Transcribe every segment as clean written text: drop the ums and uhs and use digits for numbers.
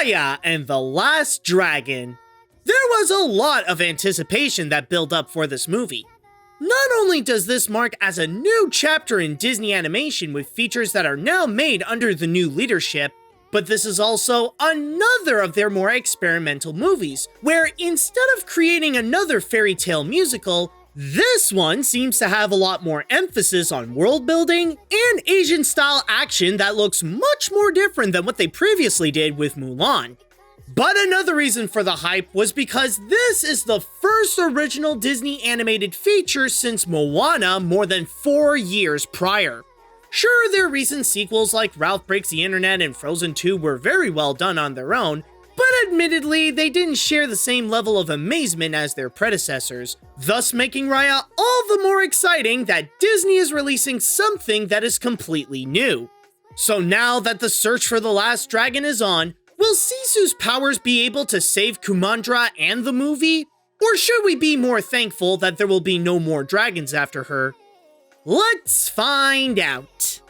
Raya and the Last Dragon. There was a lot of anticipation that built up for this movie. Not only does this mark as a new chapter in Disney animation with features that are now made under the new leadership, but this is also another of their more experimental movies, where instead of creating another fairy tale musical, this one seems to have a lot more emphasis on world building and Asian-style action that looks much more different than what they previously did with Mulan. But another reason for the hype was because this is the first original Disney animated feature since Moana more than 4 years prior. Sure, their recent sequels like Ralph Breaks the Internet and Frozen 2 were very well done on their own, but admittedly, they didn't share the same level of amazement as their predecessors, thus making Raya all the more exciting that Disney is releasing something that is completely new. So now that the search for the Last Dragon is on, will Sisu's powers be able to save Kumandra and the movie? Or should we be more thankful that there will be no more dragons after her? Let's find out.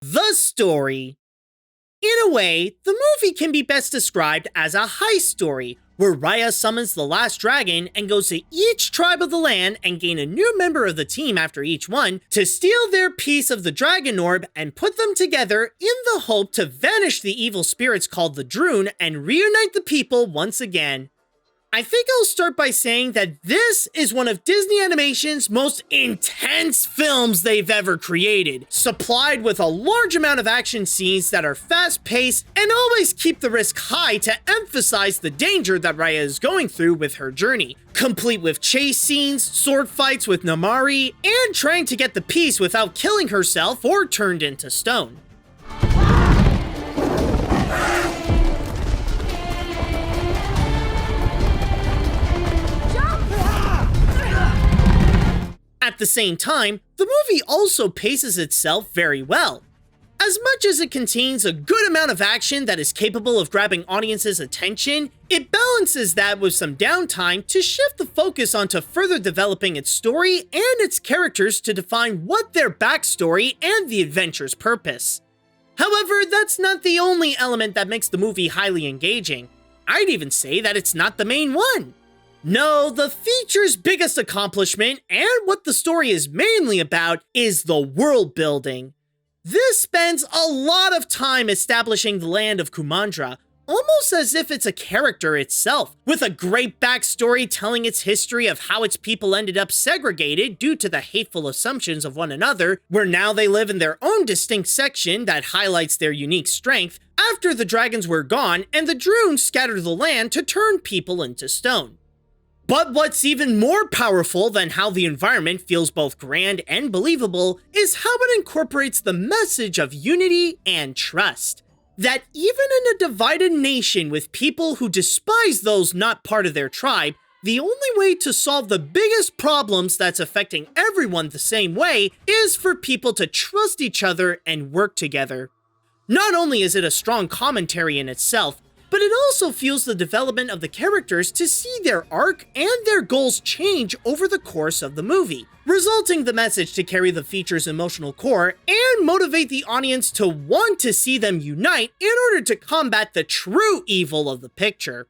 The story. In a way, the movie can be best described as a heist story, where Raya summons the Last Dragon and goes to each tribe of the land and gain a new member of the team after each one to steal their piece of the Dragon Orb and put them together in the hope to vanish the evil spirits called the Droon and reunite the people once again. I think I'll start by saying that this is one of Disney Animation's most intense films they've ever created, supplied with a large amount of action scenes that are fast-paced and always keep the risk high to emphasize the danger that Raya is going through with her journey, complete with chase scenes, sword fights with Namari, and trying to get the piece without killing herself or turned into stone. At the same time, the movie also paces itself very well. As much as it contains a good amount of action that is capable of grabbing audiences' attention, it balances that with some downtime to shift the focus onto further developing its story and its characters to define what their backstory and the adventure's purpose. However, that's not the only element that makes the movie highly engaging. I'd even say that it's not the main one. No, the feature's biggest accomplishment, and what the story is mainly about, is the world building. This spends a lot of time establishing the land of Kumandra, almost as if it's a character itself, with a great backstory telling its history of how its people ended up segregated due to the hateful assumptions of one another, where now they live in their own distinct section that highlights their unique strength after the dragons were gone and the Droon scattered the land to turn people into stone. But what's even more powerful than how the environment feels both grand and believable is how it incorporates the message of unity and trust. That even in a divided nation with people who despise those not part of their tribe, the only way to solve the biggest problems that's affecting everyone the same way is for people to trust each other and work together. Not only is it a strong commentary in itself, but it also fuels the development of the characters to see their arc and their goals change over the course of the movie, resulting the message to carry the feature's emotional core and motivate the audience to want to see them unite in order to combat the true evil of the picture.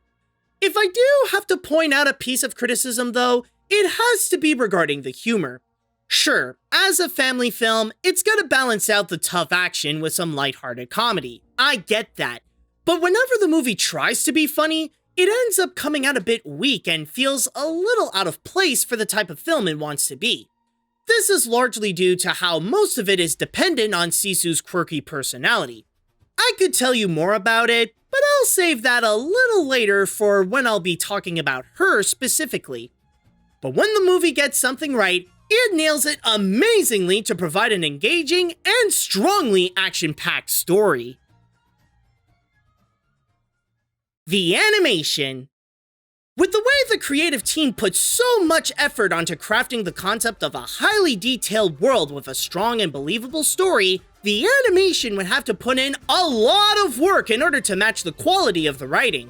If I do have to point out a piece of criticism though, it has to be regarding the humor. Sure, as a family film, it's gotta balance out the tough action with some lighthearted comedy. I get that. But whenever the movie tries to be funny, it ends up coming out a bit weak and feels a little out of place for the type of film it wants to be. This is largely due to how most of it is dependent on Sisu's quirky personality. I could tell you more about it, but I'll save that a little later for when I'll be talking about her specifically. But when the movie gets something right, it nails it amazingly to provide an engaging and strongly action-packed story. The animation. With the way the creative team put so much effort onto crafting the concept of a highly detailed world with a strong and believable story, the animation would have to put in a lot of work in order to match the quality of the writing.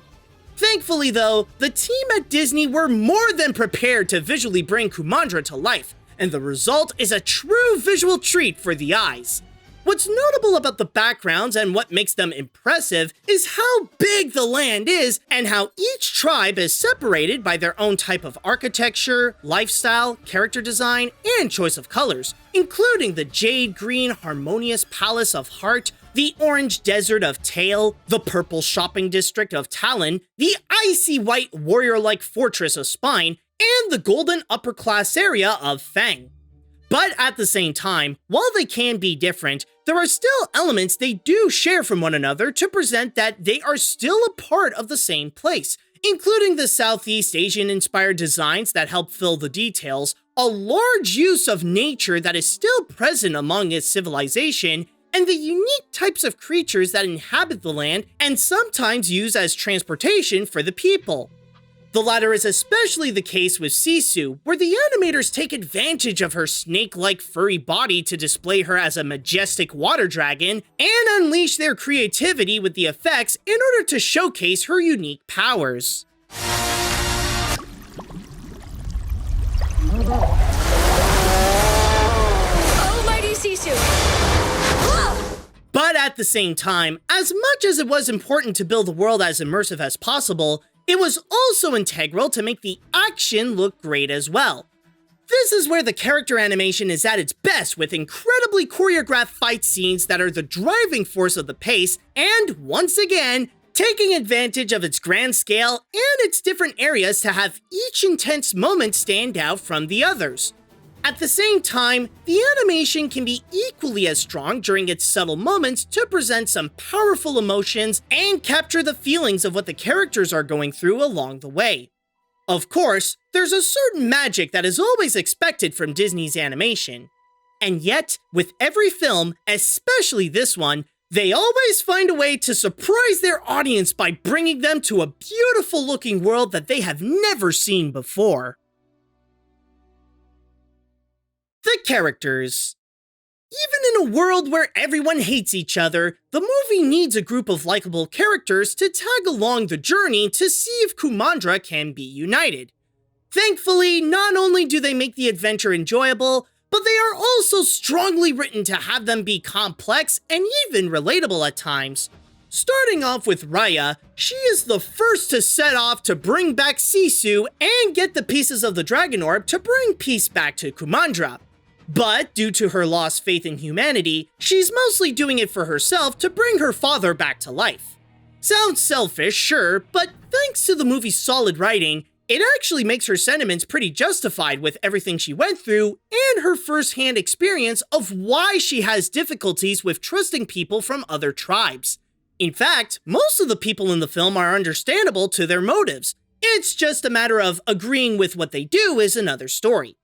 Thankfully though, the team at Disney were more than prepared to visually bring Kumandra to life, and the result is a true visual treat for the eyes. What's notable about the backgrounds and what makes them impressive is how big the land is and how each tribe is separated by their own type of architecture, lifestyle, character design, and choice of colors, including the jade green harmonious palace of Heart, the orange desert of Tail, the purple shopping district of Talon, the icy white warrior-like fortress of Spine, and the golden upper class area of Fang. But at the same time, while they can be different, there are still elements they do share from one another to present that they are still a part of the same place, including the Southeast Asian-inspired designs that help fill the details, a large use of nature that is still present among its civilization, and the unique types of creatures that inhabit the land and sometimes use as transportation for the people. The latter is especially the case with Sisu, where the animators take advantage of her snake-like furry body to display her as a majestic water dragon and unleash their creativity with the effects in order to showcase her unique powers. Almighty Sisu! But at the same time, as much as it was important to build the world as immersive as possible, it was also integral to make the action look great as well. This is where the character animation is at its best, with incredibly choreographed fight scenes that are the driving force of the pace, and once again, taking advantage of its grand scale and its different areas to have each intense moment stand out from the others. At the same time, the animation can be equally as strong during its subtle moments to present some powerful emotions and capture the feelings of what the characters are going through along the way. Of course, there's a certain magic that is always expected from Disney's animation. And yet, with every film, especially this one, they always find a way to surprise their audience by bringing them to a beautiful looking world that they have never seen before. The characters. Even in a world where everyone hates each other, the movie needs a group of likable characters to tag along the journey to see if Kumandra can be united. Thankfully, not only do they make the adventure enjoyable, but they are also strongly written to have them be complex and even relatable at times. Starting off with Raya, she is the first to set off to bring back Sisu and get the pieces of the Dragon Orb to bring peace back to Kumandra. But due to her lost faith in humanity, she's mostly doing it for herself to bring her father back to life. Sounds selfish, sure, but thanks to the movie's solid writing, it actually makes her sentiments pretty justified with everything she went through and her first-hand experience of why she has difficulties with trusting people from other tribes. In fact, most of the people in the film are understandable to their motives. It's just a matter of agreeing with what they do is another story.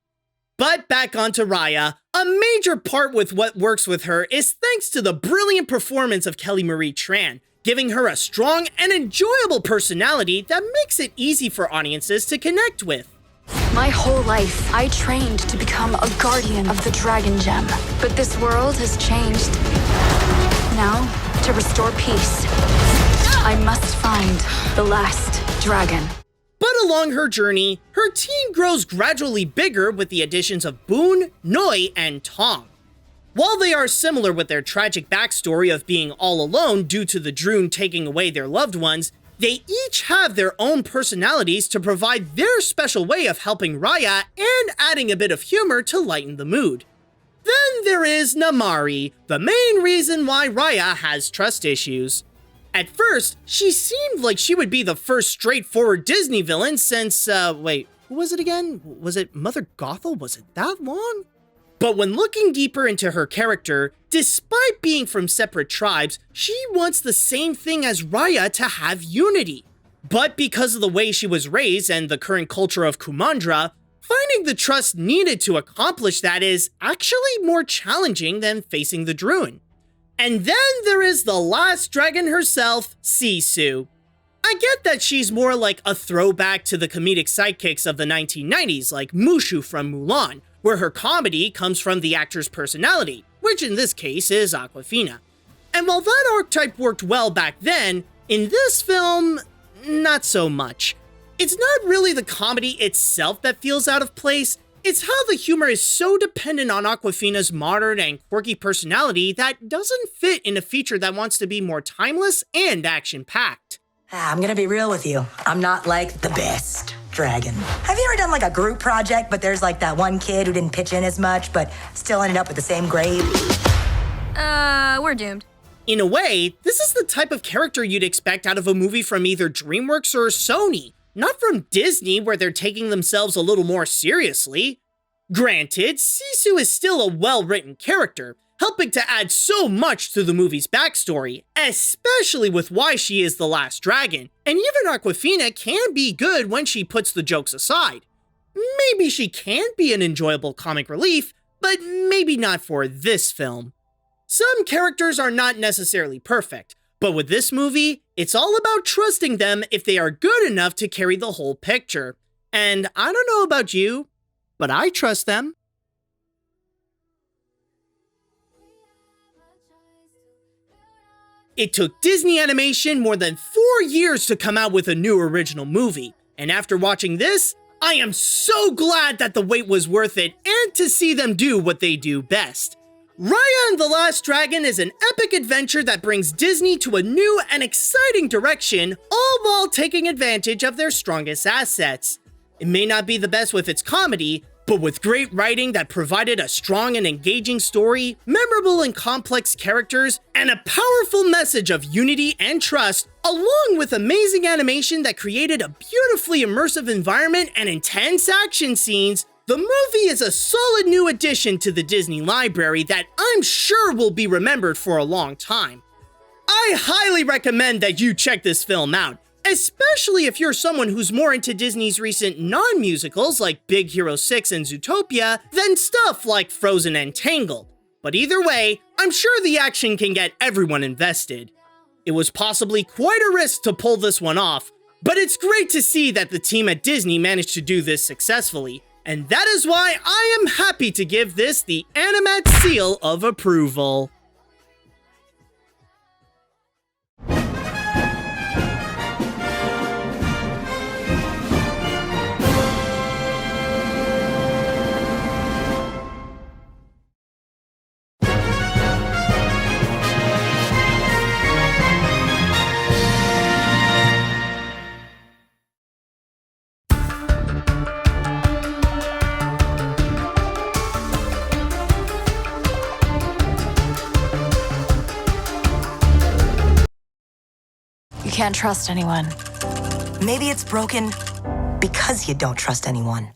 But back onto Raya, a major part with what works with her is thanks to the brilliant performance of Kelly Marie Tran, giving her a strong and enjoyable personality that makes it easy for audiences to connect with. My whole life, I trained to become a guardian of the Dragon Gem. But this world has changed. Now, to restore peace, I must find the last dragon. But along her journey, her team grows gradually bigger with the additions of Boone, Noi, and Tong. While they are similar with their tragic backstory of being all alone due to the Droon taking away their loved ones, they each have their own personalities to provide their special way of helping Raya and adding a bit of humor to lighten the mood. Then there is Namari, the main reason why Raya has trust issues. At first, she seemed like she would be the first straightforward Disney villain since, wait, who was it again? Was it Mother Gothel? Was it that long? But when looking deeper into her character, despite being from separate tribes, she wants the same thing as Raya to have unity. But because of the way she was raised and the current culture of Kumandra, finding the trust needed to accomplish that is actually more challenging than facing the Droon. And then there is the last dragon herself, Sisu. I get that she's more like a throwback to the comedic sidekicks of the 1990s, like Mushu from Mulan, where her comedy comes from the actor's personality, which in this case is Awkwafina. And while that archetype worked well back then, in this film, not so much. It's not really the comedy itself that feels out of place, It's how the humor is so dependent on Awkwafina's modern and quirky personality that doesn't fit in a feature that wants to be more timeless and action-packed. I'm gonna be real with you. I'm not like the best dragon. Have you ever done like a group project, but there's like that one kid who didn't pitch in as much, but still ended up with the same grade? We're doomed. In a way, this is the type of character you'd expect out of a movie from either DreamWorks or Sony, not from Disney where they're taking themselves a little more seriously. Granted, Sisu is still a well-written character, helping to add so much to the movie's backstory, especially with why she is the last dragon, and even Awkwafina can be good when she puts the jokes aside. Maybe she can be an enjoyable comic relief, but maybe not for this film. Some characters are not necessarily perfect, but with this movie, it's all about trusting them if they are good enough to carry the whole picture. And I don't know about you, but I trust them. It took Disney Animation more than 4 years to come out with a new original movie, and after watching this, I am so glad that the wait was worth it and to see them do what they do best. Raya and the Last Dragon is an epic adventure that brings Disney to a new and exciting direction, all while taking advantage of their strongest assets. It may not be the best with its comedy, but with great writing that provided a strong and engaging story, memorable and complex characters, and a powerful message of unity and trust, along with amazing animation that created a beautifully immersive environment and intense action scenes, the movie is a solid new addition to the Disney library that I'm sure will be remembered for a long time. I highly recommend that you check this film out, especially if you're someone who's more into Disney's recent non-musicals like Big Hero 6 and Zootopia than stuff like Frozen and Tangled. But either way, I'm sure the action can get everyone invested. It was possibly quite a risk to pull this one off, but it's great to see that the team at Disney managed to do this successfully. And that is why I am happy to give this the Animat seal of approval. You can't trust anyone. Maybe it's broken because you don't trust anyone.